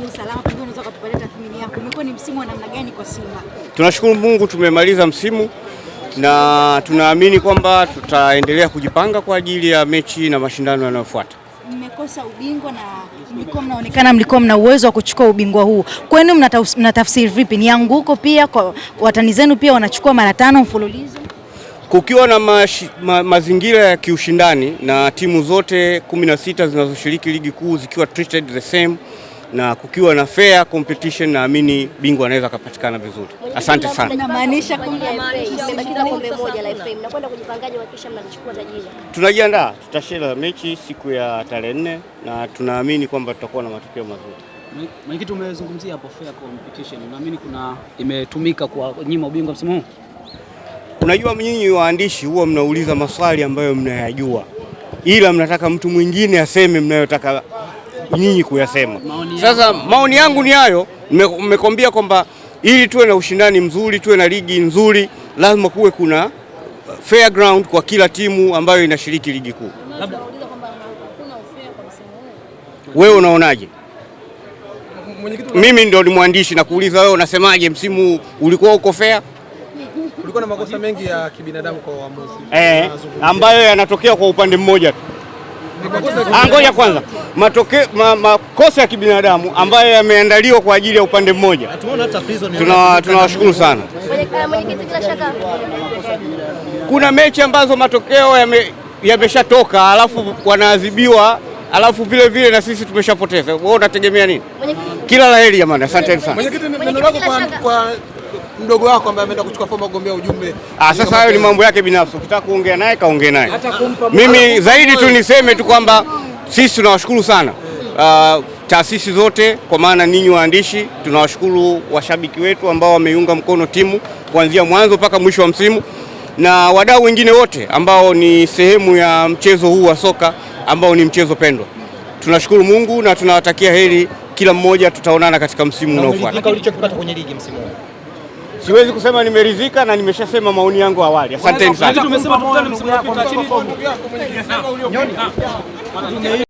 lakini usalama pengine unaweza kutupatia tathmini yako. Umekuwa ni msimu wa namna gani kwa Simba? Tunashukuru Mungu tumemaliza msimu na tunaamini kwamba tutaendelea kujipanga kwa ajili ya mechi na mashindano yanayofuata. Mmekosa ubingwa na mlikuwa mna uwezo wa kuchukua ubingwa huu. Kwenu mnatafsiri vipi? Ni anguko pia kwa watani zenu pia wanachukua mara 5 mfululizo? Kukiwa na mazingira ya kiushindani na timu zote 16 zinazoshiriki ligi kuu zikiwa treated the same na kukiwa na fair competition, naamini bingwa anaweza kupatikana vizuri. Asante sana. Inamaanisha mmebakiza kombe moja la FA. Mnakwenda kujipangaje kuhakikisha mnachukua taji? Tunajiandaa, tutashare mechi siku ya tarehe 4 na tunaamini kwamba tutakuwa na matokeo mazuri. Mwenyekiti, umezungumzia hapo fair competition. Unaamini kuna imetumika kwa nyima ubingwa msimu huu? Unajua, nyinyi waandishi huwa mnauliza maswali ambayo mnayajua, ila mnataka mtu mwingine aseme mnayotaka nyinyi kuyasema. Sasa maoni yangu ni hayo. Nimekwambia kwamba ili tuwe na ushindani mzuri, tuwe na ligi nzuri, lazima kuwe kuna fair ground kwa kila timu ambayo inashiriki ligi kuu. Wewe unaonaje? Mimi ndio ni mwandishi na kuuliza wewe unasemaje, msimu ulikuwa uko fair? Kulikuwa na makosa mengi ya kibinadamu kwa waamuzi. Ambayo yanatokea kwa upande mmoja tu. Ngoja kwanza, makosa ya kibinadamu ambayo yameandaliwa kwa ajili ya upande mmoja. Tunawashukuru sana. Kuna mechi ambazo matokeo yameshatoka alafu wanaadhibiwa, alafu vile vile na sisi tumeshapoteza. Wewe unategemea nini? Kila laheri jamani, asante sana. Mwenyekiti, neno lako kwa mdogo wako ambaye ameenda kuchukua fomu kugombea ujumbe. Sasa hayo ni mambo yake binafsi. Ukitaka kuongea naye kaongee naye. Mimi zaidi tu niseme tu kwamba sisi tunawashukuru sana taasisi zote, kwa maana ninyi waandishi. Tunawashukuru washabiki wetu ambao wameiunga mkono timu kuanzia mwanzo mpaka mwisho wa msimu, na wadau wengine wote ambao ni sehemu ya mchezo huu wa soka ambao ni mchezo pendwa. Tunashukuru Mungu na tunawatakia heri kila mmoja. Tutaonana katika msimu unaofuata. Ulichokipata kwenye ligi msimu huu? Siwezi kusema nimeridhika na nimeshasema maoni yangu awali. Asanteni sana.